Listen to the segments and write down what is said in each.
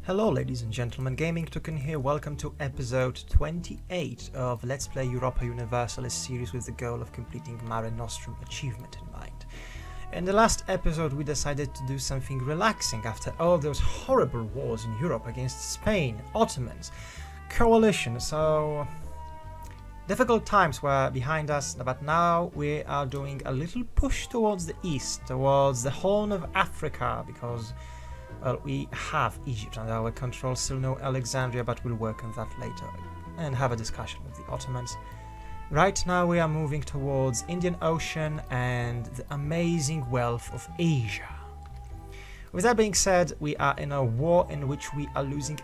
Hello ladies and gentlemen, Gaming Token here. Welcome to episode 28 of Let's Play Europa Universalis series with the goal of completing Mare Nostrum achievement in mind. In the last episode we decided to do something relaxing after all those horrible wars in Europe against Spain, Ottomans, coalition, so difficult times were behind us, but now we are doing a little push towards the east, towards the Horn of Africa, because well, we have Egypt under our control, still no Alexandria, but we'll work on that later and have a discussion with the Ottomans. Right now we are moving towards Indian Ocean and the amazing wealth of Asia. With that being said, we are in a war in which we are losing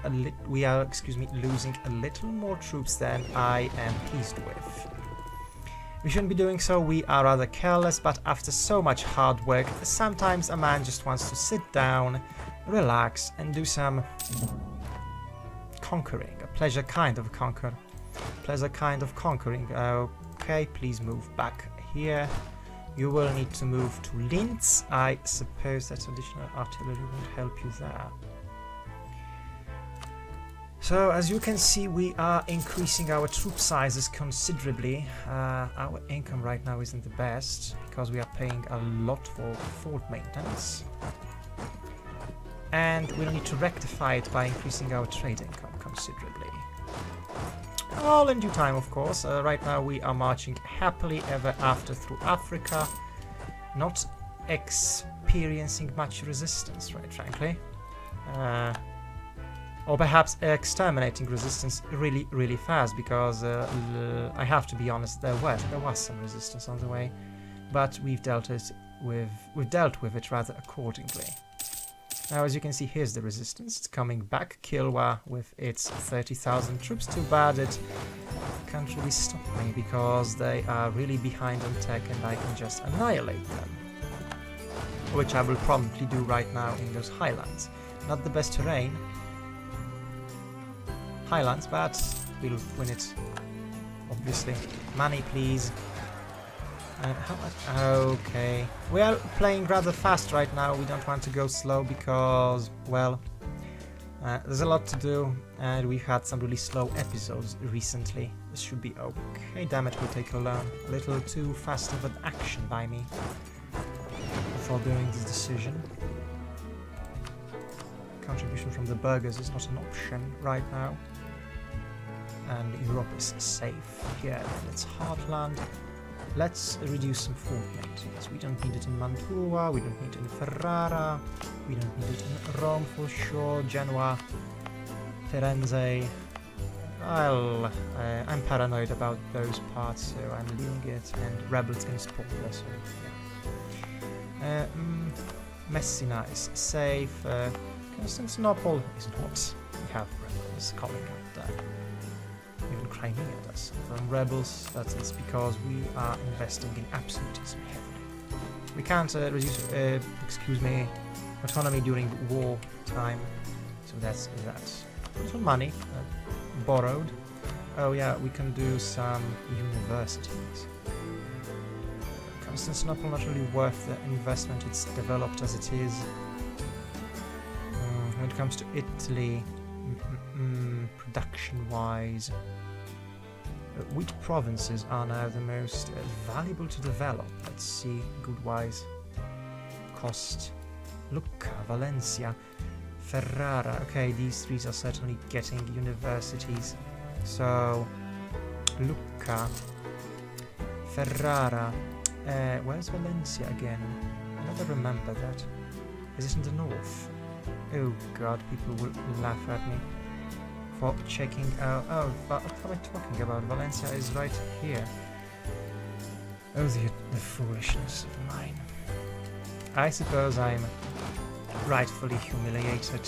losing a little more troops than I am pleased with. We shouldn't be doing so, we are rather careless, but after so much hard work, sometimes a man just wants to sit down, relax, and do some conquering. A pleasure kind of conquering. Okay, please move back here. You will need to move to Linz. I suppose that additional artillery won't help you there. So, as you can see, we are increasing our troop sizes considerably. Our income right now isn't the best, because we are paying a lot for fort maintenance. And we'll need to rectify it by increasing our trade income considerably. All in due time, of course. Right now we are marching happily ever after through Africa, not experiencing much resistance, right, frankly. Or perhaps exterminating resistance really, really fast, because I have to be honest, there was some resistance on the way, but we've dealt with it rather accordingly. Now, as you can see, here's the resistance. It's coming back. Kilwa with its 30,000 troops. Too bad it can't really stop me, because they are really behind on tech and I can just annihilate them. Which I will promptly do right now in those highlands. Not the best terrain. Highlands, but we'll win it. Obviously. Money, please. How much? Okay. We are playing rather fast right now. We don't want to go slow because, well, there's a lot to do and we've had some really slow episodes recently. This should be okay. Damn it, we'll take a little too fast of an action by me before doing this decision. Contribution from the burghers is not an option right now. And Europe is safe here. It's Heartland. Let's reduce some fort maintenance. We don't need it in Mantua, we don't need it in Ferrara, we don't need it in Rome for sure, Genoa, Firenze. Well, I'm paranoid about those parts, so I'm leaving it, and rebels can support us. So, yeah. Messina is safe, Constantinople is not. We have rebels coming up there. Even Crimea does. From rebels, that is because we are investing in absolutism heavily. We can't reduce, autonomy during war time, so that's that. Little money, borrowed. Oh yeah, we can do some universities. Constantinople not really worth the investment, it's developed as it is. When it comes to Italy, production-wise, which provinces are now the most valuable to develop? Let's see, good-wise. Cost. Lucca, Valencia, Ferrara. Okay, these three are certainly getting universities. So, Lucca, Ferrara. Where's Valencia again? I never remember that. Is it in the north? Oh god, people will laugh at me for checking out. Oh, what am I talking about? Valencia is right here. Oh, the foolishness of mine. I suppose I'm rightfully humiliated.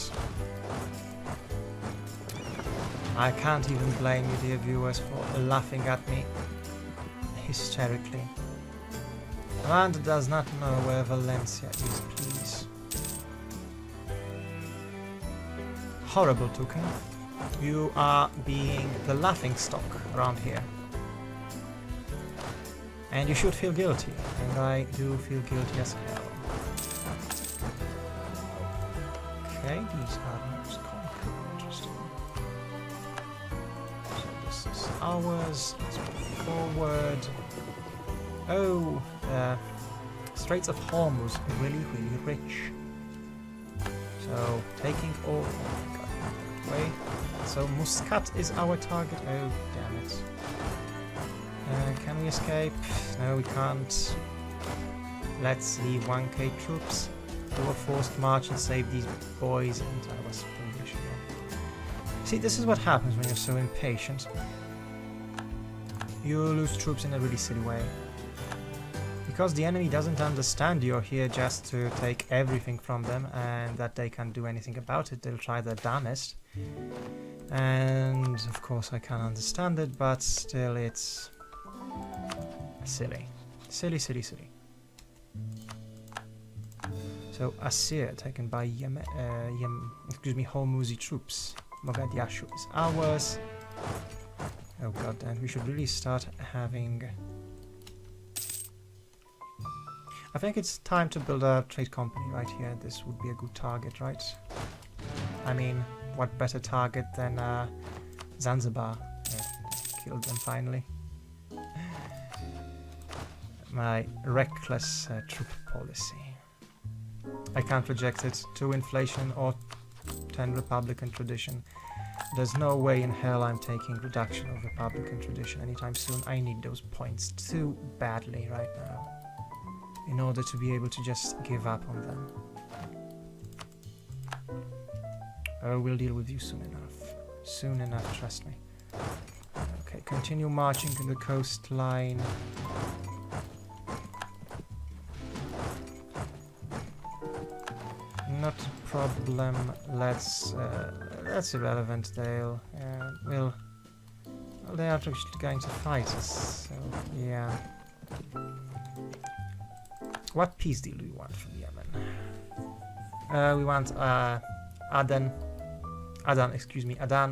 I can't even blame you, dear viewers, for laughing at me hysterically. Amanda does not know where Valencia is, please. Horrible token. You are being the laughing stock around here. And you should feel guilty. And I do feel guilty as hell. Okay, these are not conquered. Interesting. So this is ours. Let's move forward. Oh, Straits of Hormuz, really, really rich. So taking all. Oh my god, not that way. So Muscat is our target. Oh, damn it. Can we escape? No, we can't. Let's leave 1k troops. Do a forced march and save these boys. And I was foolish. See, this is what happens when you're so impatient. You lose troops in a really silly way. Because the enemy doesn't understand you're here just to take everything from them and that they can't do anything about it. They'll try their damnedest. And of course I can't understand it, but still it's silly. Silly, silly, silly. So Asir taken by Hormuzi troops. Mogadishu is ours. Oh god, and we should really start having... I think it's time to build a trade company right here. This would be a good target, right? I mean, what better target than Zanzibar? Killed them finally. My reckless troop policy. I can't reject it. 2 inflation or 10 Republican tradition. There's no way in hell I'm taking reduction of Republican tradition anytime soon. I need those points too badly right now in order to be able to just give up on them. Oh, we'll deal with you soon enough. Soon enough, trust me. Okay, continue marching to the coastline. Not a problem. That's irrelevant. Well, they are actually going to fight us, so yeah. What peace deal do we want from Yemen? We want Aden,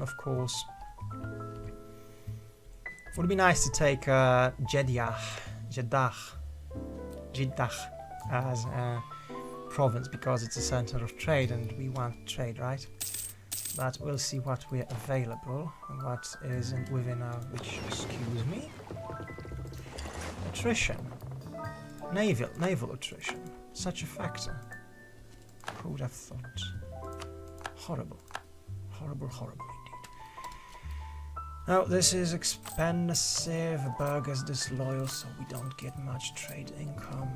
of course. Would be nice to take Jeddah as a province because it's a center of trade and we want trade, right? But we'll see what we're available and what isn't within our reach. Excuse me. Attrition. Naval attrition. Such a factor. Who would have thought? Horrible. Horrible, horrible indeed. Now, this is expensive. Burgers disloyal, so we don't get much trade income.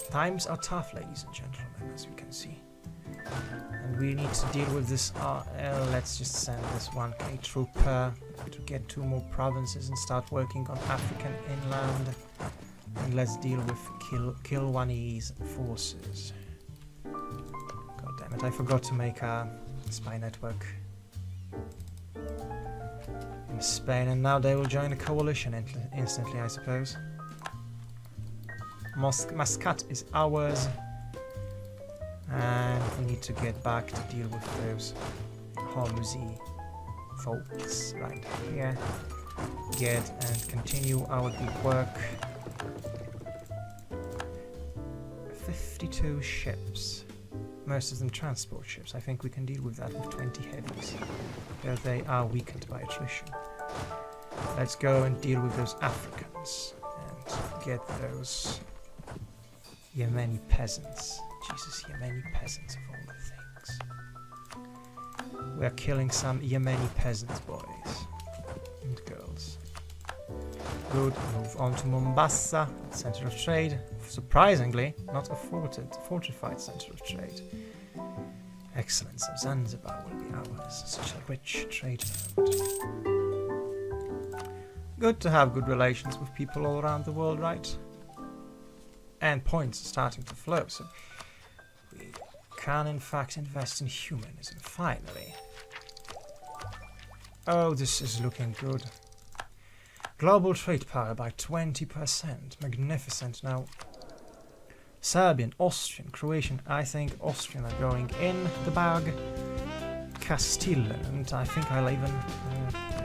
Times are tough, ladies and gentlemen, as you can see. And we need to deal with this RL. Let's just send this 1k trooper to get 2 more provinces and start working on African inland. And let's deal with Kilwani's forces. God damn it, I forgot to make a spy network in Spain, and now they will join a coalition instantly, I suppose. Muscat is ours, and we need to get back to deal with those Hormuzi folks right here. Get and continue our good work. 52 ships, most of them transport ships. I think we can deal with that with 20 heavies, though they are weakened by attrition. Let's go and deal with those Africans and get those Yemeni peasants. Jesus, Yemeni peasants of all the things. We are killing some Yemeni peasants, boys and girls. Good, move on to Mombasa, center of trade. Surprisingly, not a fortified center of trade. Excellent, so Zanzibar will be ours. Such a rich trade route. Good to have good relations with people all around the world, right? And points are starting to flow, so we can in fact invest in humanism, finally. Oh, this is looking good. Global trade power by 20%. Magnificent. Now, Serbian, Austrian, Croatian. I think Austrian are going in the bag. Castile, and I think I'll even...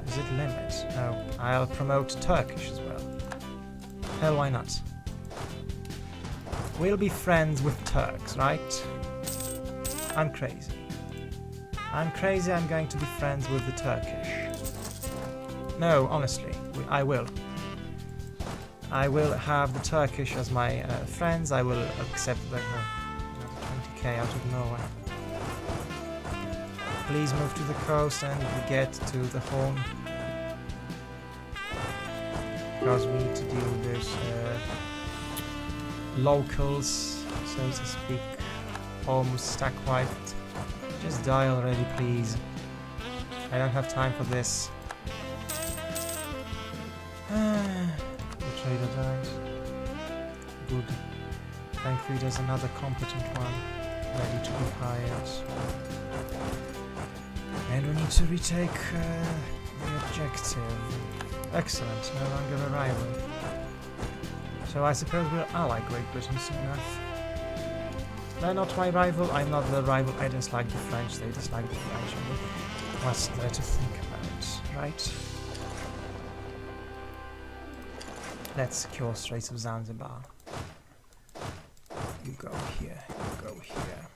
is it limit? No, I'll promote Turkish as well. Hell, why not? We'll be friends with Turks, right? I'm crazy. I'm crazy, I'm going to be friends with the Turkish. No, honestly, I will. I will have the Turkish as my friends. I will accept that. No, 20k out of nowhere. Please move to the coast and we get to the Horn. Because we need to deal with those locals, so to speak. Almost stack wiped. Just die already, please. I don't have time for this. The trader dies. Good. Thankfully there's another competent one ready to be hired. And we need to retake the objective. Excellent, no longer a rival. So I suppose we'll ally Great Britain soon enough. They're not my rival, I'm not the rival, I dislike the French, they dislike the French. What's there to think about, right? Let's secure Straits of Zanzibar. You go here, you go here.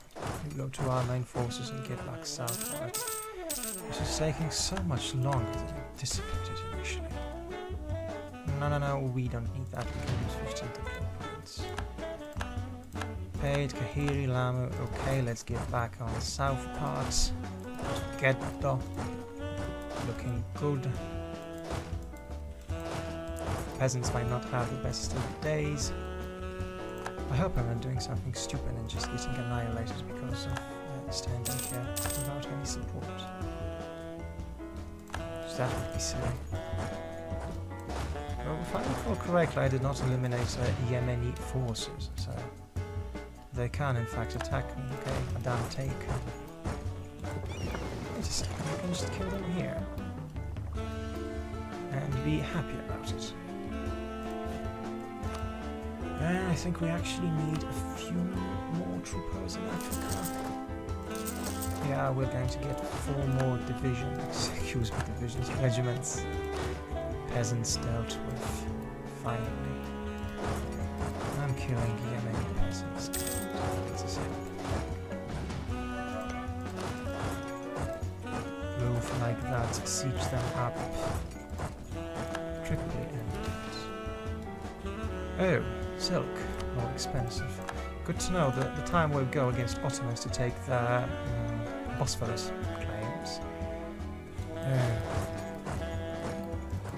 You go to our main forces and get back southward. This is taking so much longer than anticipated initially. No, we don't need that. We can use 15 deploy points. Paid, Kahiri, Lamu. Okay, let's get back on the south parts. Ghetto. Looking good. Peasants might not have the best of days. I hope I'm not doing something stupid and just getting annihilated because of standing here without any support. So that would be silly. Well, if I recall correctly, I did not eliminate Yemeni forces, so they can in fact attack me. Okay, Madame taken. Wait a second, I can just kill them here. And be happy about it. And I think we actually need a few more troopers in Africa. Yeah, we're going to get 4 more divisions, excuse me, divisions, regiments. Peasants dealt with, finally. I'm killing Yemeni peasants. Move like that, siege them up. Tripoli ended. Oh, silk, more expensive. Good to know that the time will go against Ottomans to take the Bosphorus claims.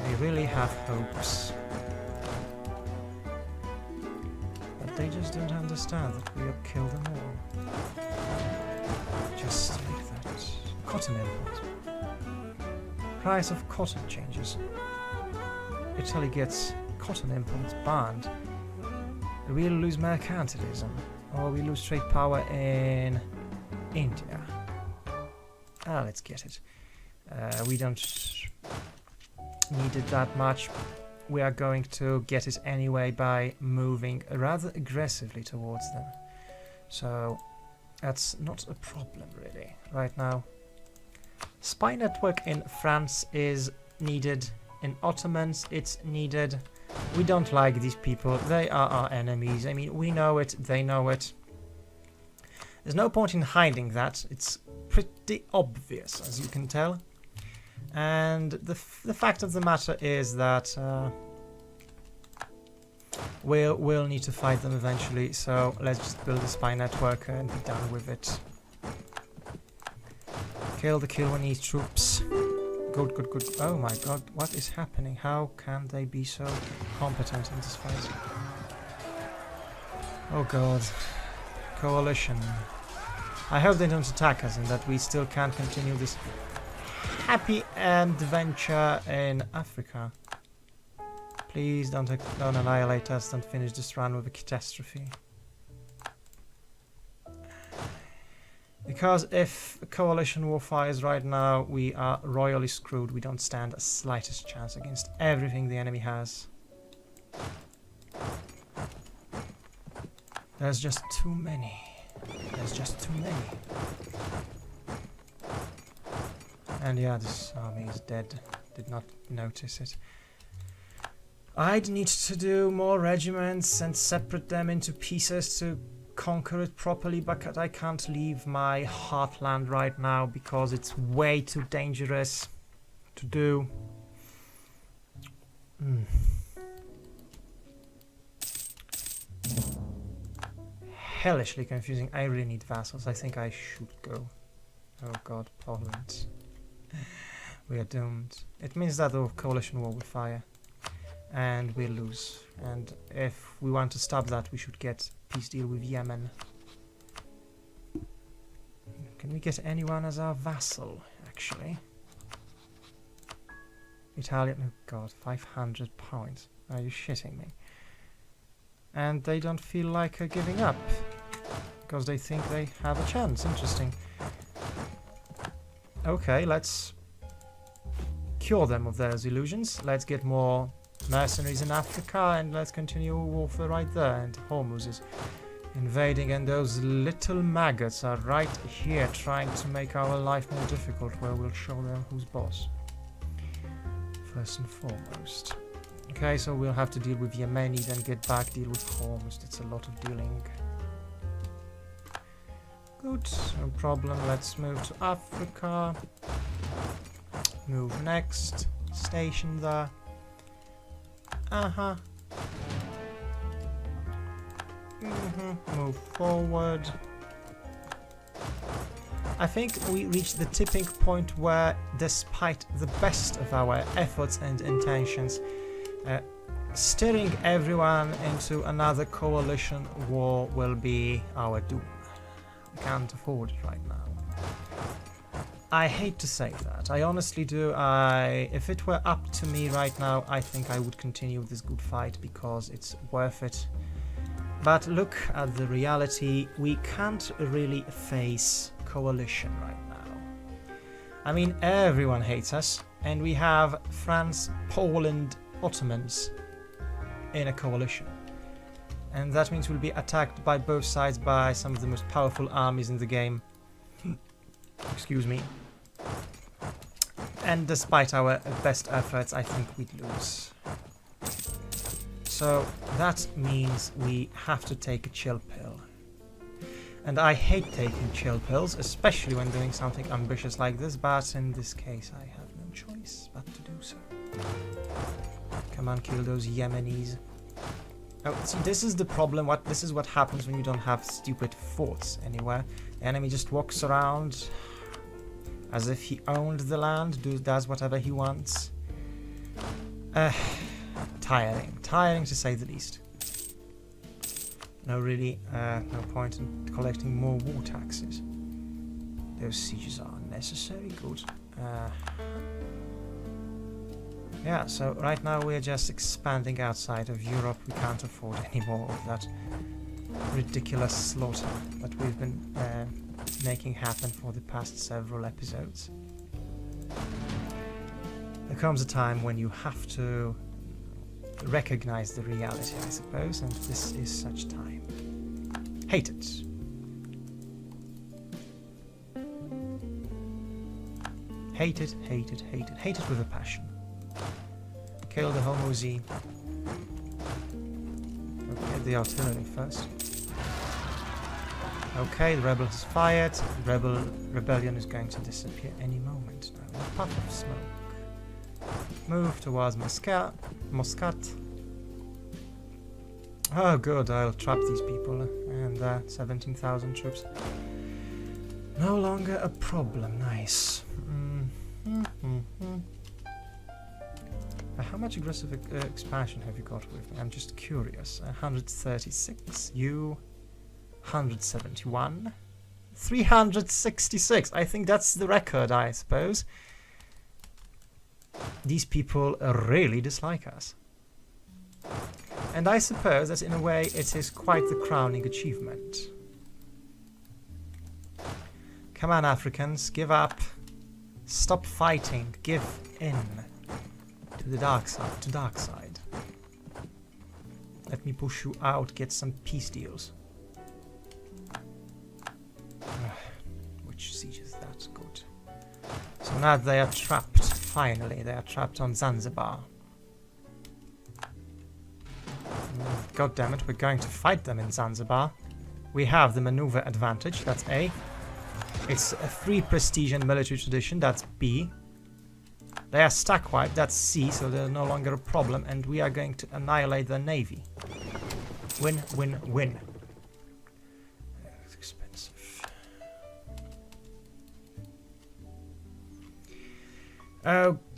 They really have hopes. But they just don't understand that we have killed them all. Just like that. Cotton import. Price of cotton changes. Italy gets cotton imports banned. We'll lose mercantilism, or we lose trade power in India. Let's get it. We don't need it that much. We are going to get it anyway by moving rather aggressively towards them. So that's not a problem really right now. Spy network in France is needed. In Ottomans it's needed. We don't like these people. They are our enemies. I mean, we know it. They know it. There's no point in hiding that. It's pretty obvious, as you can tell. And the fact of the matter is that we'll need to fight them eventually. So let's just build a spy network and be done with it. Kill the Kilwanese troops. Good, good, good. Oh my god, what is happening? How can they be so competent in this fight? Oh god. Coalition. I hope they don't attack us and that we still can continue this happy adventure in Africa. Please don't annihilate us, don't finish this run with a catastrophe. Because if a coalition war fires right now, we are royally screwed. We don't stand a slightest chance against everything the enemy has. There's just too many. There's just too many. And yeah, this army is dead. Did not notice it. I'd need to do more regiments and separate them into pieces to conquer it properly, but I can't leave my heartland right now because it's way too dangerous to do. Hellishly confusing. I really need vassals. I think I should go. Oh god, Poland. We are doomed. It means that the coalition war will fire. And we'll lose. And if we want to stop that, we should get peace deal with Yemen. Can we get anyone as our vassal, actually? Italian, oh god, 500 points. Are you shitting me? And they don't feel like giving up. Because they think they have a chance. Interesting. Okay, let's cure them of their illusions. Let's get more mercenaries in Africa and let's continue warfare right there. And Hormuz is invading and those little maggots are right here trying to make our life more difficult, where we'll show them who's boss. First and foremost. Okay, so we'll have to deal with Yemeni, then get back, deal with Hormuz. It's a lot of dealing. Good, no problem. Let's move to Africa. Move next. Station there. Move forward. I think we reached the tipping point where, despite the best of our efforts and intentions, steering everyone into another coalition war will be our doom. We can't afford it right now. I hate to say that. I honestly do. If it were up to me right now, I think I would continue this good fight because it's worth it. But look at the reality. We can't really face coalition right now. I mean, everyone hates us, and we have France, Poland, Ottomans in a coalition. And that means we'll be attacked by both sides by some of the most powerful armies in the game. Excuse me. And despite our best efforts, I think we'd lose. So that means we have to take a chill pill. And I hate taking chill pills, especially when doing something ambitious like this, but in this case I have no choice but to do so. Come on, kill those Yemenis. Oh, see, this is the problem. This is what happens when you don't have stupid forts anywhere. The enemy just walks around as if he owned the land, does whatever he wants. Tiring to say the least. No, really, no point in collecting more war taxes. Those sieges are unnecessary. Good. Yeah, so right now we're just expanding outside of Europe. We can't afford any more of that ridiculous slaughter that we've been making happen for the past several episodes. There comes a time when you have to recognize the reality, I suppose, and this is such time. Hate it. Hate it, hate it, hate it. Hate it with a passion. Kill the Hormuzi. Okay, the artillery first. Okay, the rebel has fired. Rebellion is going to disappear any moment now. A puff of smoke. Move towards Muscat. Oh good, I'll trap these people and 17,000 troops. No longer a problem, nice. How much aggressive expansion have you got with me? I'm just curious. 136, you 171, 366. I think that's the record, I suppose. These people really dislike us. And I suppose that in a way it is quite the crowning achievement. Come on, Africans, give up. Stop fighting, give in. To the dark side, Let me push you out, get some peace deals. Which siege is that? Good. So now they are trapped, finally. They are trapped on Zanzibar. God damn it, we're going to fight them in Zanzibar. We have the maneuver advantage, that's A. It's a 3 prestige and military tradition, that's B. They are stack wiped, that's C, so they're no longer a problem, and we are going to annihilate their navy. Win, win, win. It's expensive.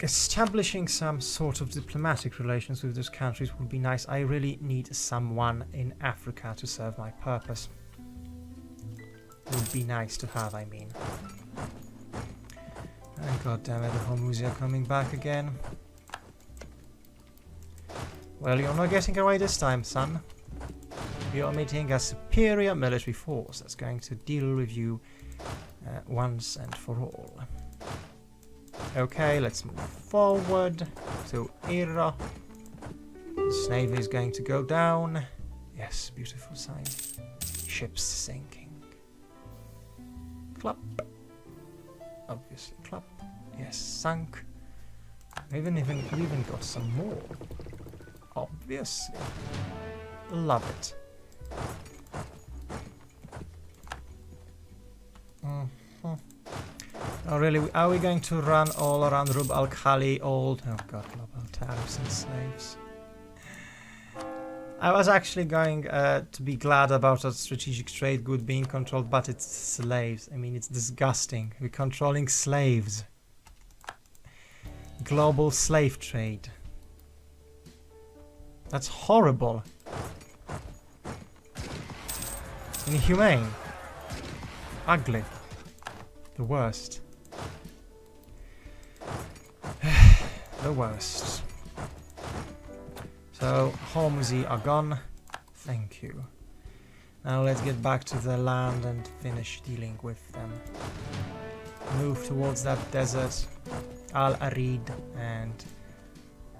Establishing some sort of diplomatic relations with those countries would be nice. I really need someone in Africa to serve my purpose. Would be nice to have, I mean. Oh, God damn it, the Hormuzi are coming back again. Well, you're not getting away this time, son. You're meeting a superior military force that's going to deal with you once and for all. Okay, let's move forward to Ira. This navy is going to go down. Yes, beautiful sign. Ships sinking. Clap. Obviously, clap. Yes, sunk. We even got some more. Obviously. Love it. Oh really, are we going to run all around Rub al-Khali old... Oh god, global tariffs and slaves. I was actually going to be glad about a strategic trade good being controlled, but it's slaves. I mean, it's disgusting. We're controlling slaves. Global slave trade. That's horrible. Inhumane. Ugly. The worst. The worst. So, Hormuzi are gone. Thank you. Now let's get back to the land and finish dealing with them. Move towards that desert, Al-Arid, and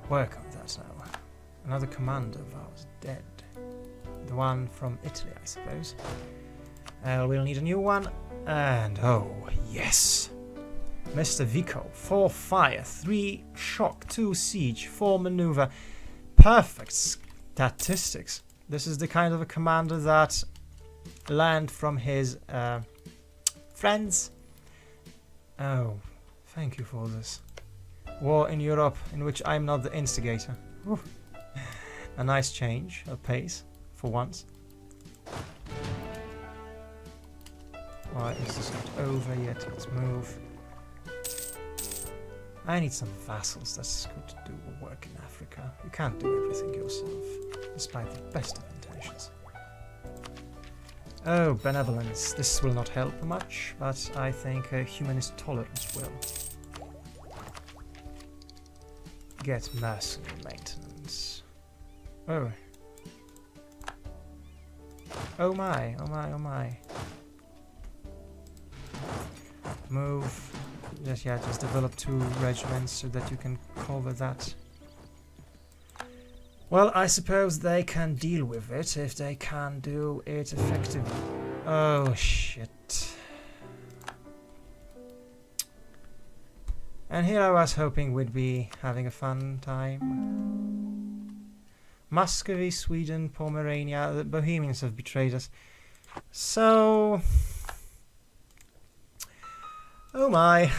work on that now. Another commander of ours dead. The one from Italy, I suppose. We'll need a new one. And oh, yes! Mr. Vico, 4 fire, 3 shock, 2 siege, 4 maneuver. Perfect statistics. This is the kind of a commander that learned from his friends. Oh, thank you for this. War in Europe in which I'm not the instigator. Whew. A nice change of pace, for once. Why is this not over yet? Let's move. I need some vassals that's good to do work in Africa. You can't do everything yourself, despite the best of intentions. Oh, benevolence. This will not help much, but I think humanist tolerance will. Get mercenary maintenance. Oh. Oh my, oh my, oh my. Move. Just develop 2 regiments so that you can cover that. Well, I suppose they can deal with it if they can do it effectively. Oh, shit. And here I was hoping we'd be having a fun time. Muscovy, Sweden, Pomerania, the Bohemians have betrayed us. So... Oh my,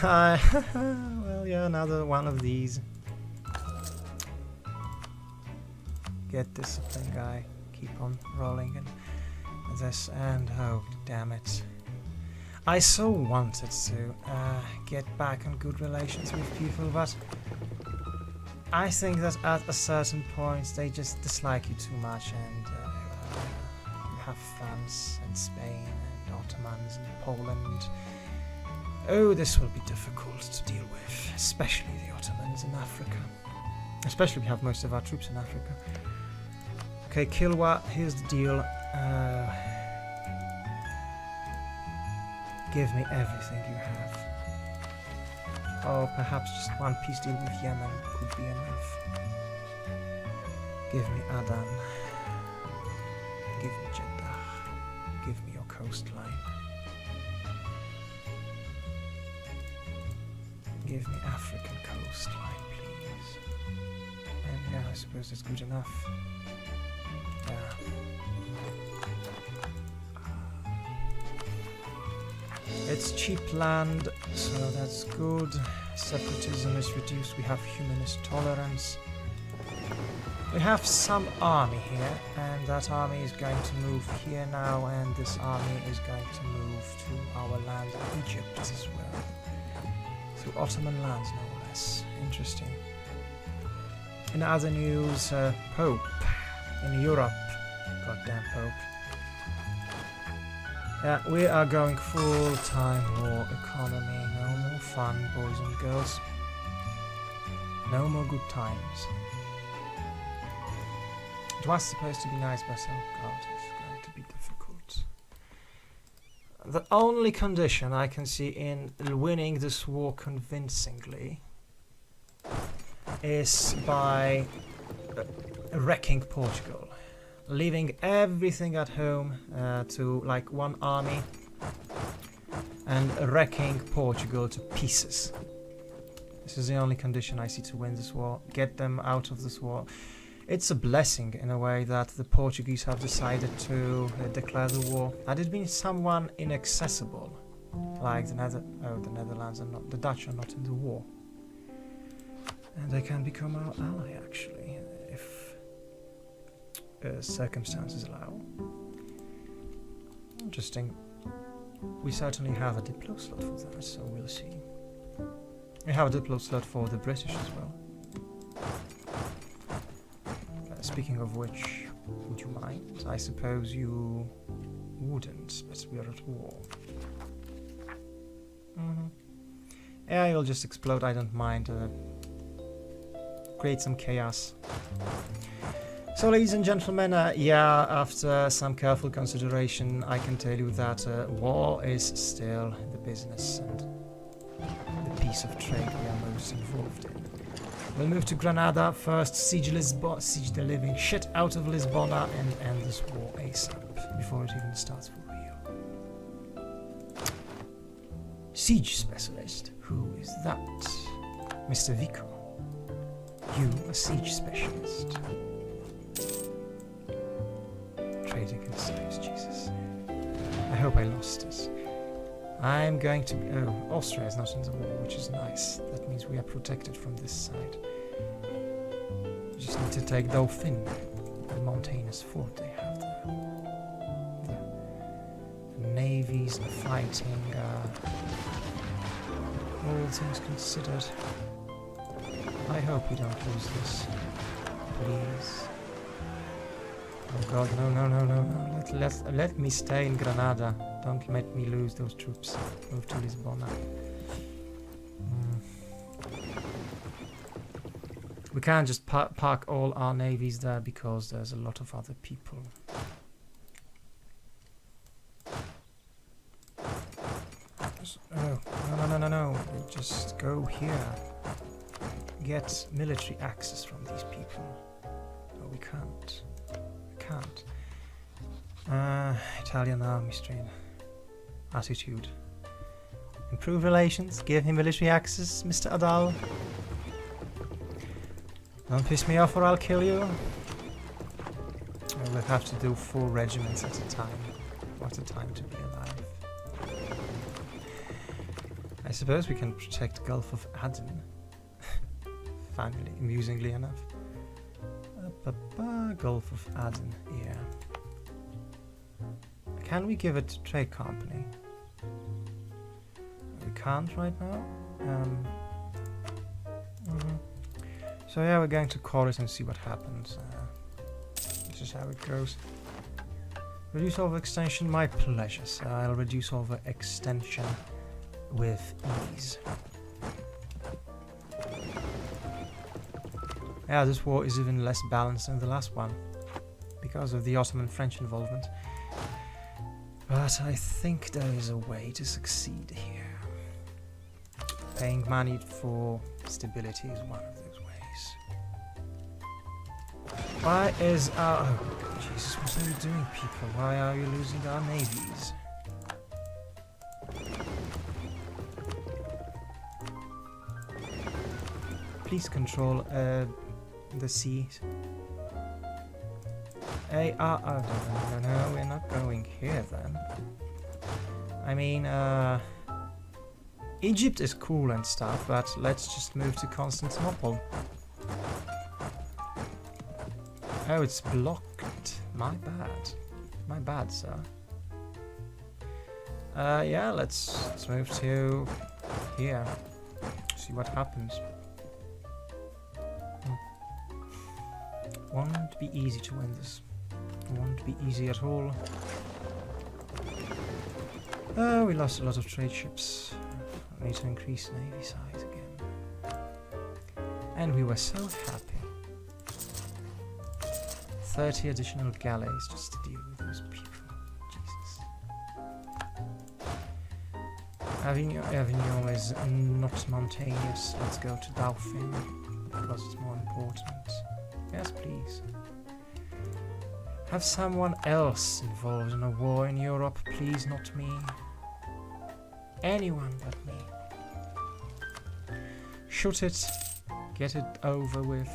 well yeah, another one of these. Get discipline, guy. Keep on rolling and this, and oh damn it. I so wanted to get back on good relations with people, but I think that at a certain point they just dislike you too much, and you have France and Spain and Ottomans and Poland. Oh, this will be difficult to deal with, especially the Ottomans in Africa. Especially we have most of our troops in Africa. Okay, Kilwa, here's the deal. Give me everything you have. Or perhaps just one peace deal with Yemen could be enough. Give me Adan. Give me Jeddah. Give me your coastline. Give me African coastline, please. And yeah, I suppose that's good enough. Yeah. it's cheap land, so that's good. Separatism is reduced. We have humanist tolerance. We have some army here, and that army is going to move here now, and this army is going to move to our land in Egypt as well. To Ottoman lands, no less. Interesting. In other news, Pope in Europe. Goddamn Pope. Yeah, we are going full-time war economy. No more fun, boys and girls. No more good times. It was supposed to be nice, but oh god, it's going to be difficult. The only condition I can see in winning this war convincingly is by wrecking Portugal. Leaving everything at home to like one army and wrecking Portugal to pieces. This is the only condition I see to win this war. Get them out of this war. It's a blessing in a way that the Portuguese have decided to declare the war. Had it been someone inaccessible, like the Netherlands are not, the Dutch are not in the war, and they can become our ally actually, if circumstances allow. Interesting. We certainly have a Diplo slot for that, so we'll see. We have a Diplo slot for the British as well. Speaking of which, would you mind? I suppose you wouldn't, but we're at war. Yeah, you'll just explode, I don't mind. Create some chaos. So, ladies and gentlemen, yeah, after some careful consideration, I can tell you that war is still the business and the piece of trade we are most involved in. We'll move to Granada first, siege the living shit out of Lisbona, and end this war ASAP, before it even starts for real. Siege specialist? Who is that? Mr. Vico. You, a siege specialist. Trading in slaves, Jesus. I hope I lost this. I'm going to... Oh, Austria is not in the war, which is nice. That means we are protected from this side. We just need to take Dauphin, the mountainous fort they have there. The navies are fighting, all things considered. I hope we don't lose this. Please. Oh god, no. Let me stay in Granada. Don't let me lose those troops. Move to Lisbona. We can't just park all our navies there because there's a lot of other people. Oh, no. Just go here. Get military access from these people. No, we can't. Italian army strain. Attitude. Improve relations. Give him military access, Mr. Adal. Don't piss me off or I'll kill you. We'll have to do 4 regiments at a time. What a time to be alive. I suppose we can protect Gulf of Aden. Finally, amusingly enough. Gulf of Aden, yeah. Can we give it to Trade Company? We can't right now. So yeah, we're going to call it and see what happens. This is how it goes. Reduce overextension, my pleasure. So I'll reduce overextension with ease. Yeah, this war is even less balanced than the last one because of the Ottoman-French involvement. But I think there is a way to succeed here. Paying money for stability is one of those ways. Why is our... Oh, Jesus, what are you doing, people? Why are you losing our navies? Please control the seas. Hey, no, we're not going here then. I mean, Egypt is cool and stuff, but let's just move to Constantinople. Oh, it's blocked. My bad. My bad, sir. Yeah, let's move to here. See what happens. Won't be easy to win this. Won't be easy at all. Oh, we lost a lot of trade ships. I need to increase navy size again. And we were so happy. 30 additional galleys just to deal with those people. Jesus. Avignon is not mountainous. Let's go to Dauphin because it's more important. Yes, please. Have someone else involved in a war in Europe, please, not me. Anyone but me. Shoot it. Get it over with.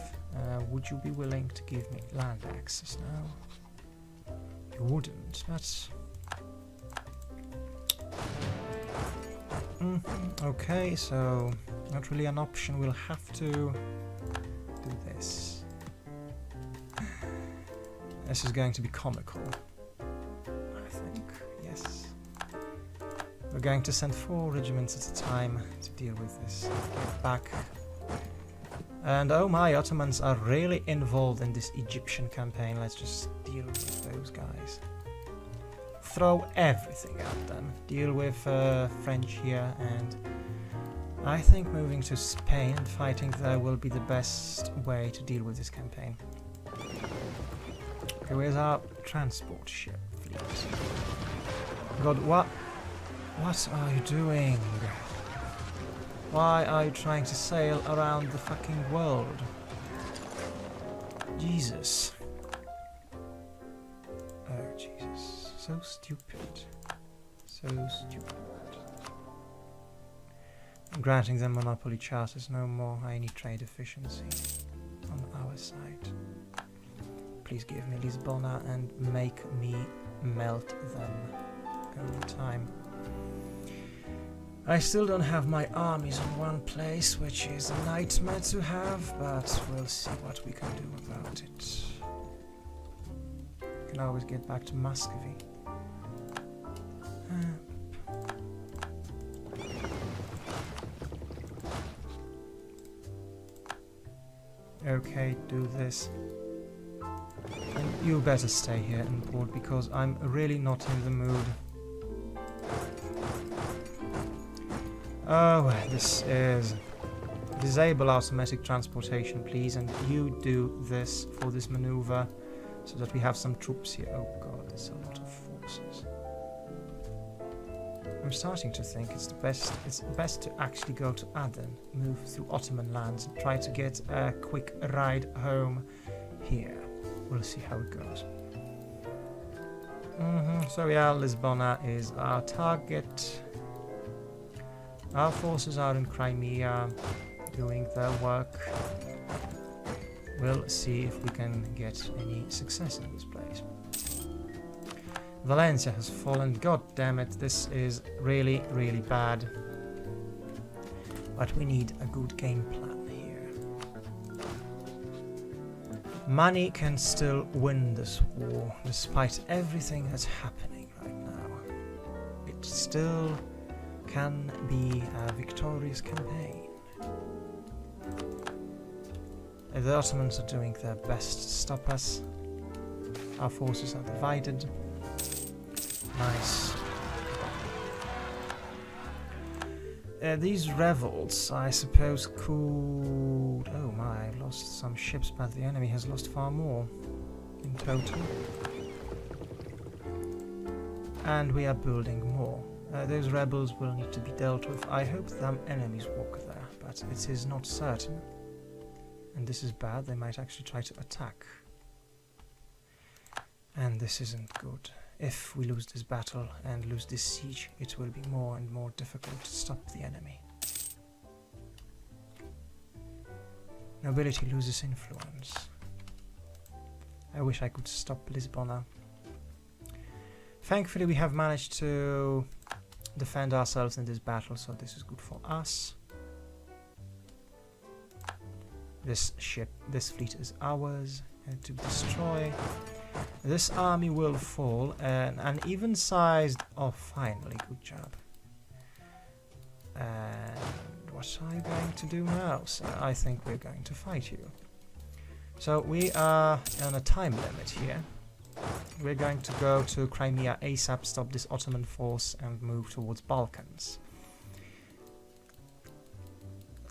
Would you be willing to give me land access now? You wouldn't, but... Okay, so not really an option. We'll have to do this. This is going to be comical. I think, yes. We're going to send 4 regiments at a time to deal with this. Get back. And oh my, Ottomans are really involved in this Egyptian campaign. Let's just deal with those guys. Throw everything at them. Deal with French here, and I think moving to Spain and fighting there will be the best way to deal with this campaign. Okay, where's our transport ship fleet? God, what are you doing? Why are you trying to sail around the fucking world? Jesus. Oh, Jesus. So stupid. So stupid. I'm granting them monopoly charters no more. I need trade efficiency on our side. Please give me Lisbona and make me melt them over time. I still don't have my armies in one place, which is a nightmare to have, but we'll see what we can do about it. We can always get back to Muscovy. Okay, do this. And you better stay here in port because I'm really not in the mood. Oh, this is... Disable automatic transportation, please, and you do this for this maneuver so that we have some troops here. Oh god, there's a lot of forces. I'm starting to think it's best to actually go to Aden, move through Ottoman lands, and try to get a quick ride home here. We'll see how it goes. So yeah, Lisbona is our target. Our forces are in Crimea, doing their work. We'll see if we can get any success in this place. Valencia has fallen. God damn it, this is really, really bad. But we need a good game plan here. Money can still win this war, despite everything that's happening right now. It still can be a victorious campaign. The Ottomans are doing their best to stop us. Our forces are divided. Nice. These revolts, I suppose, could... Oh my, I've lost some ships, but the enemy has lost far more in total. And we are building more. Those rebels will need to be dealt with. I hope some enemies walk there, but it is not certain. And this is bad, they might actually try to attack. And this isn't good. If we lose this battle and lose this siege, it will be more and more difficult to stop the enemy. Nobility loses influence. I wish I could stop Lisbona. Thankfully we have managed to defend ourselves in this battle, so this is good for us. This fleet is ours to destroy. This army will fall, and an even-sized... Oh, finally, good job. And what are you going to do now, sir? I think we're going to fight you. So we are on a time limit here. We're going to go to Crimea ASAP, stop this Ottoman force, and move towards Balkans.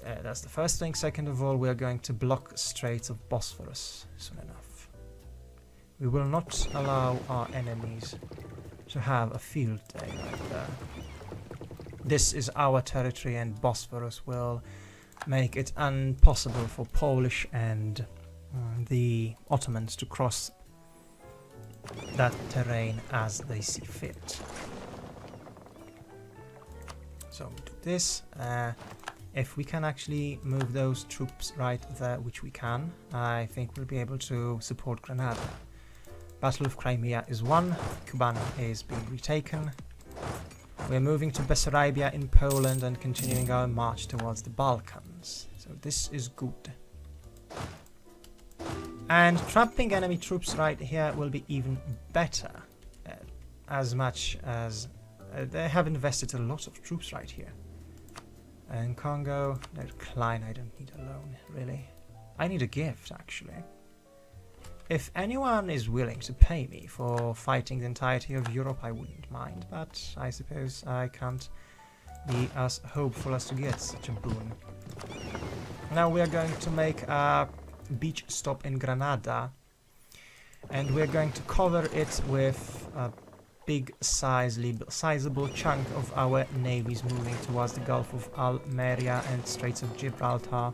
That's the first thing. Second of all, we are going to block Straits of Bosphorus soon enough. We will not allow our enemies to have a field day right there. This is our territory, and Bosphorus will make it impossible for Polish and the Ottomans to cross that terrain as they see fit. So we do this. If we can actually move those troops right there, which we can, I think we'll be able to support Granada. Battle of Crimea is won, Kuban is being retaken. We're moving to Bessarabia in Poland and continuing our march towards the Balkans. So this is good. And trapping enemy troops right here will be even better, as much as they have invested a lot of troops right here. And Congo, no, Klein, I don't need a loan, really. I need a gift, actually. If anyone is willing to pay me for fighting the entirety of Europe, I wouldn't mind, but I suppose I can't be as hopeful as to get such a boon. Now we are going to make a beach stop in Granada, and we're going to cover it with a big sizable chunk of our navies moving towards the Gulf of Almeria and Straits of Gibraltar.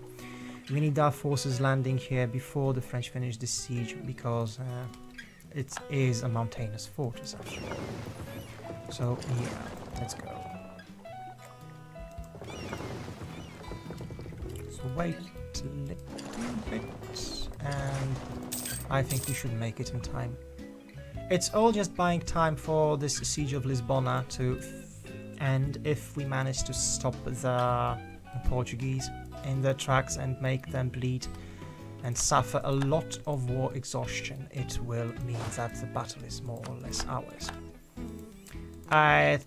We need our forces landing here before the French finish the siege, because it is a mountainous fortress after all. So yeah, let's go. So wait a little bit, and I think we should make it in time. It's all just buying time for this siege of Lisbona to end if we manage to stop the Portuguese in their tracks and make them bleed and suffer a lot of war exhaustion. It will mean that the battle is more or less ours.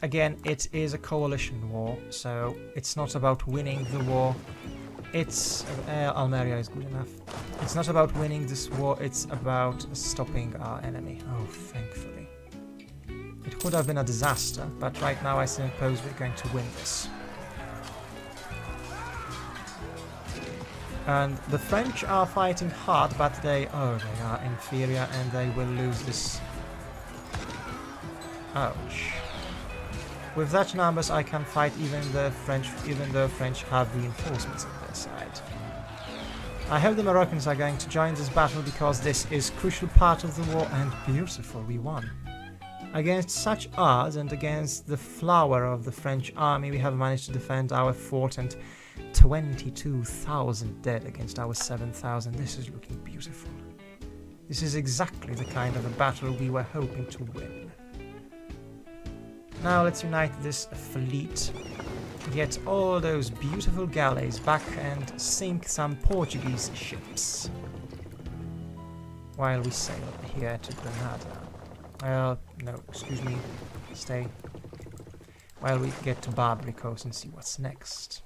Again, it is a coalition war, so it's not about winning the war. It's Almeria is good enough. It's not about winning this war, it's about stopping our enemy. Oh, thankfully. It could have been a disaster, but right now I suppose we're going to win this. And the French are fighting hard, but they are inferior and they will lose this. Ouch. With that numbers I can fight even though French have reinforcements on their side. I hope the Moroccans are going to join this battle, because this is a crucial part of the war, and beautiful, we won. Against such odds and against the flower of the French army, we have managed to defend our fort, and 22,000 dead against our 7,000. This is looking beautiful. This is exactly the kind of a battle we were hoping to win. Now let's unite this fleet, get all those beautiful galleys back and sink some Portuguese ships while we sail here to Granada. No, excuse me, stay. While we get to Barbary Coast and see what's next.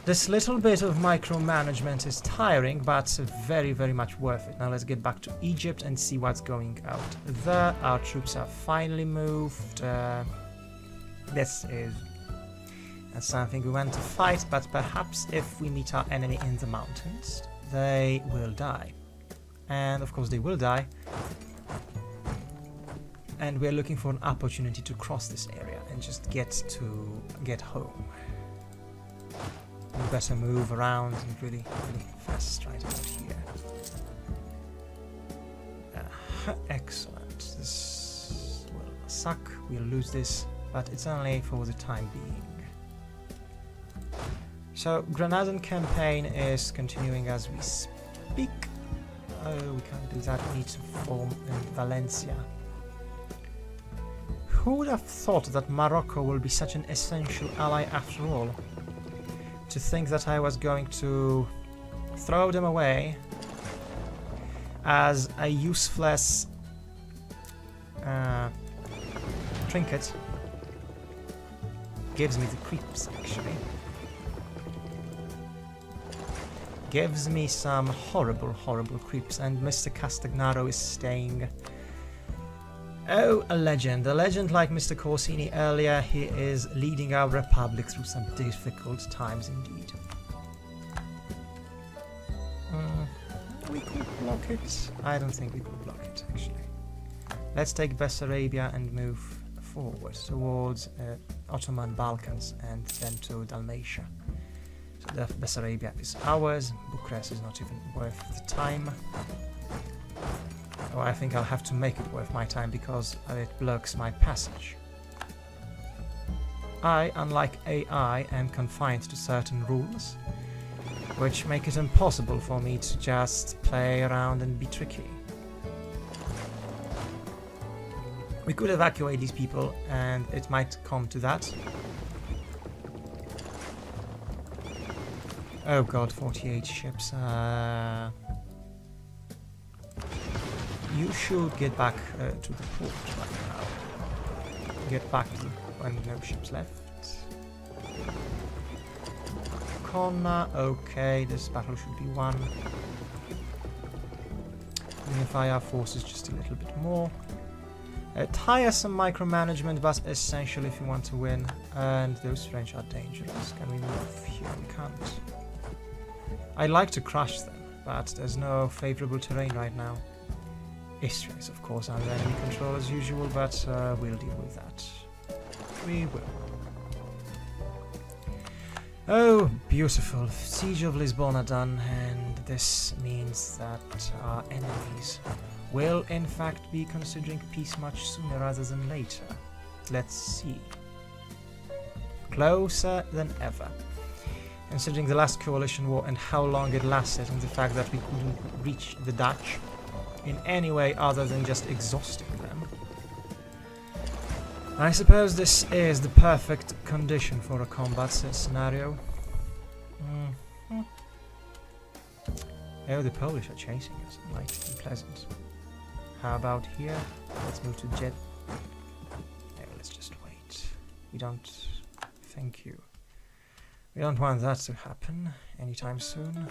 This little bit of micromanagement is tiring, but very, very much worth it. Now let's get back to Egypt and see what's going out there. Our troops are finally moved. This is something we want to fight, but perhaps if we meet our enemy in the mountains, they will die. And of course they will die. And we're looking for an opportunity to cross this area and just get home. We better move around and really fast right out here. Excellent. This will suck. We'll lose this, but it's only for the time being. So, Granadan campaign is continuing as we speak. Oh, we can't do that. We need to form in Valencia. Who would have thought that Morocco will be such an essential ally after all? To think that I was going to throw them away as a useless trinket gives me the creeps, actually. Gives me some horrible, horrible creeps, and Mr. Castagnaro is staying. Oh, a legend like Mr. Corsini earlier. He is leading our republic through some difficult times indeed. We could block it. I don't think we could block it, actually. Let's take Bessarabia and move forward towards Ottoman Balkans and then to Dalmatia. So the Bessarabia is ours. Bucharest is not even worth the time. Oh, I think I'll have to make it worth my time because it blocks my passage. I, unlike AI, am confined to certain rules, which make it impossible for me to just play around and be tricky. We could evacuate these people, and it might come to that. Oh god, 48 ships. You should get back to the port right now. Get back to when no ships left. Konna, okay, this battle should be won. Unify our forces just a little bit more. Tiresome micromanagement, but essential if you want to win. And those French are dangerous. Can we move here? We can't. I'd like to crush them, but there's no favorable terrain right now. Israelis, of course, under enemy control as usual, but we'll deal with that. We will. Oh, beautiful. Siege of Lisbon are done, and this means that our enemies will in fact be considering peace much sooner rather than later. Let's see. Closer than ever. Considering the last coalition war and how long it lasted, and the fact that we couldn't reach the Dutch in any way other than just exhausting them. I suppose this is the perfect condition for a combat scenario. Oh, the Polish are chasing us. Might be pleasant. How about here? Let's move to Jet. No, let's just wait. We don't... Thank you. We don't want that to happen anytime soon.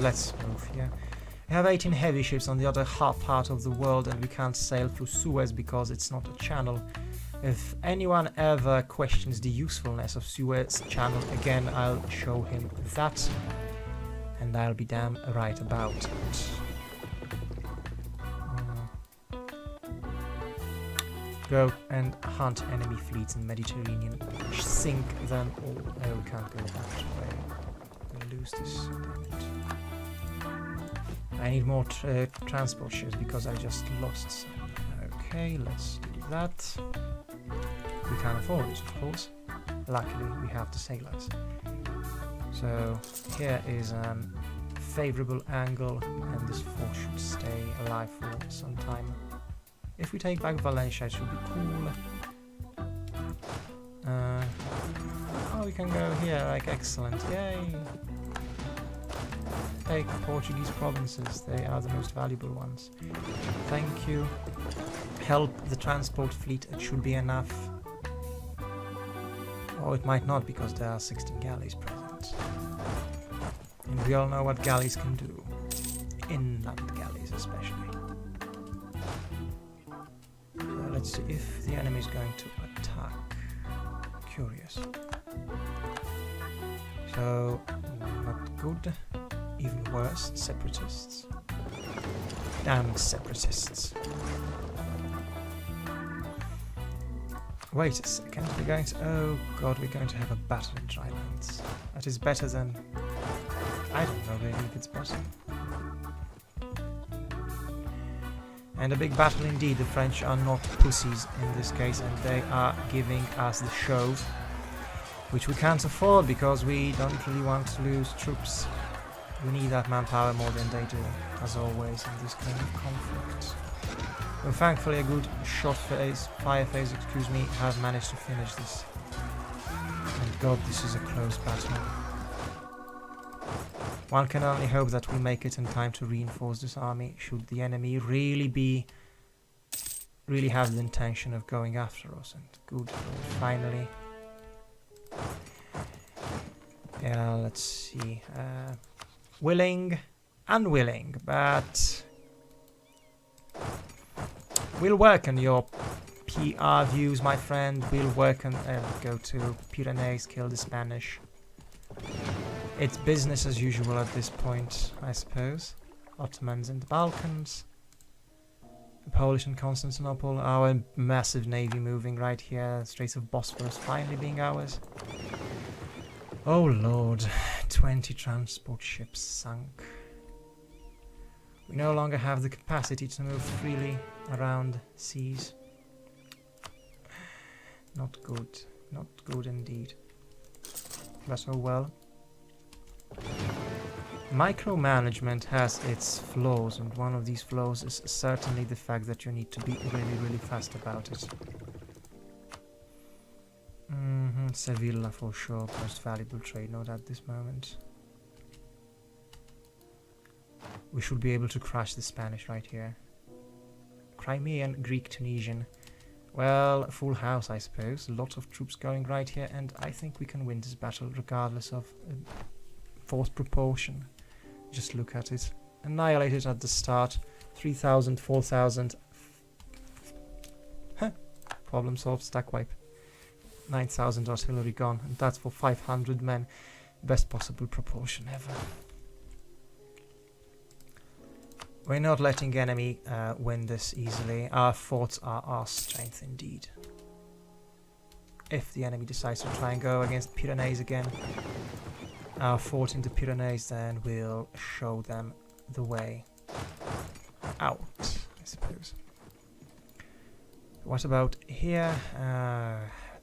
Let's move here. We have 18 heavy ships on the other half part of the world, and we can't sail through Suez because it's not a channel. If anyone ever questions the usefulness of Suez Channel again, I'll show him that, and I'll be damn right about it. Go and hunt enemy fleets in Mediterranean. Sink them all. Oh, we can't go that way. We'll lose this. Damn it. I need more transport ships because I just lost some. Okay, let's do that. We can't afford it, of course. Luckily, we have the sailors. So here is a favorable angle, and this force should stay alive for some time. If we take back Valencia, it should be cool. Oh, we can go here, like, excellent, yay! Take Portuguese provinces, they are the most valuable ones. Thank you. Help the transport fleet, it should be enough. Or it might not, because there are 16 galleys present. And we all know what galleys can do. Inland galleys especially. So let's see if the enemy is going to attack. Curious. So, not good. Even worse, separatists. Damn separatists. Wait a second, we're going to... Oh god, we're going to have a battle in Drylands. That is better than... I don't know really if it's better. And a big battle indeed. The French are not pussies in this case, and they are giving us the show, which we can't afford because we don't really want to lose troops. We need that manpower more than they do, as always in this kind of conflict. Well, thankfully a good fire phase, excuse me, have managed to finish this. And god, this is a close battle. One can only hope that we make it in time to reinforce this army, should the enemy really have the intention of going after us. And good, finally. Yeah, let's see. Willing, unwilling, but we'll work on your PR views, my friend. We'll work on go to Pyrenees, kill the Spanish. It's business as usual at this point, I suppose. Ottomans in the Balkans. The Polish in Constantinople. Our massive navy moving right here. Straits of Bosphorus finally being ours. Oh lord. 20 transport ships sunk. We no longer have the capacity to move freely around seas. Not good. Not good indeed. But oh well. Micromanagement has its flaws, and one of these flaws is certainly the fact that you need to be really fast about it. Sevilla for sure, most valuable trade node at this moment. We should be able to crush the Spanish right here. Crimean, Greek, Tunisian. Well, full house I suppose. A lot of troops going right here, and I think we can win this battle regardless of fourth proportion. Just look at it. Annihilated at the start. 3,000, 4,000. Problem solved, stack wipe. 9,000 artillery gone, and that's for 500 men. Best possible proportion ever. We're not letting enemy win this easily. Our forts are our strength indeed. If the enemy decides to try and go against Pyrenees again, our fort in the Pyrenees, then we'll show them the way out, I suppose. What about here?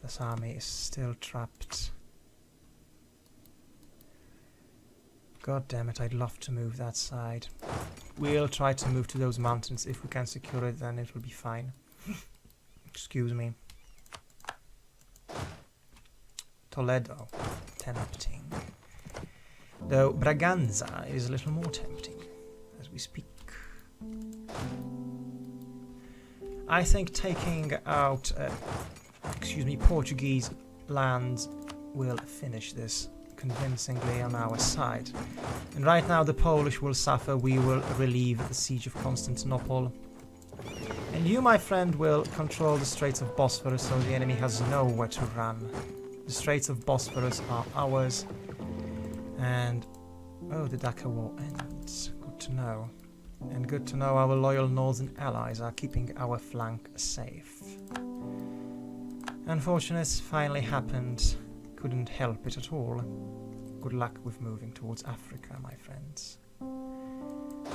This army is still trapped. God damn it, I'd love to move that side. We'll try to move to those mountains. If we can secure it, then it will be fine. Excuse me. Toledo, tempting. Though Braganza is a little more tempting as we speak. I think taking out, Portuguese lands will finish this convincingly on our side. And right now the Polish will suffer. We will relieve the siege of Constantinople. And you, my friend, will control the Straits of Bosphorus, so the enemy has nowhere to run. The Straits of Bosphorus are ours. And oh, the Dhaka War ends. Good to know. And good to know our loyal northern allies are keeping our flank safe. Unfortunate, finally happened. Couldn't help it at all. Good luck with moving towards Africa, my friends.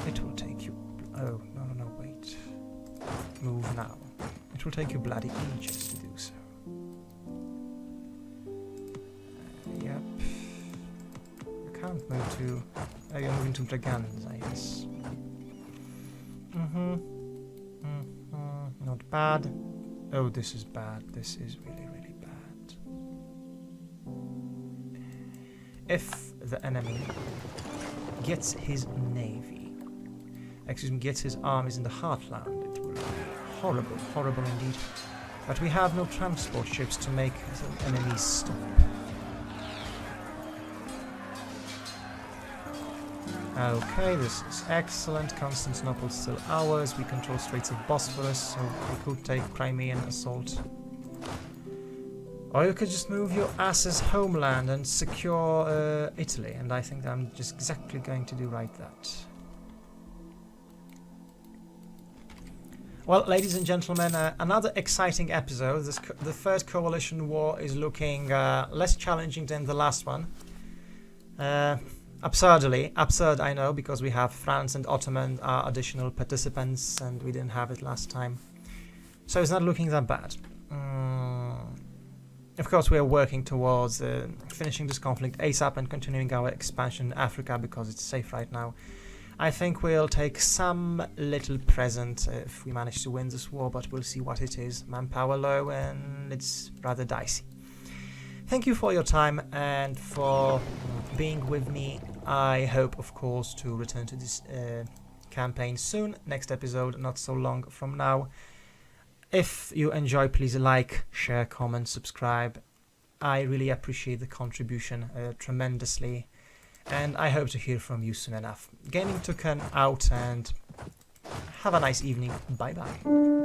It will take you... Oh, no, wait. Move now. It will take you bloody ages to do so. Yep. You can't move to... Oh, you're moving to Braganza, yes. Not bad. Oh, this is bad. This is really bad. If the enemy gets his navy, gets his armies in the heartland, it will be horrible indeed. But we have no transport ships to make the enemies stop. Okay, this is excellent. Constantinople is still ours. We control Straits of Bosphorus, so we could take Crimean assault. Or you could just move your asses homeland and secure Italy, and I think I'm just exactly going to do right that. Well, ladies and gentlemen, another exciting episode. The third coalition war is looking less challenging than the last one. Absurd, I know, because we have France and Ottoman are additional participants, and we didn't have it last time. So it's not looking that bad. Of course, we are working towards finishing this conflict ASAP and continuing our expansion in Africa because it's safe right now. I think we'll take some little present if we manage to win this war, but we'll see what it is. Manpower low and it's rather dicey. Thank you for your time and for being with me. I hope, of course, to return to this campaign soon. Next episode, not so long from now. If you enjoy, please like, share, comment, subscribe. I really appreciate the contribution tremendously. And I hope to hear from you soon enough. Gaming Token out, and have a nice evening. Bye bye.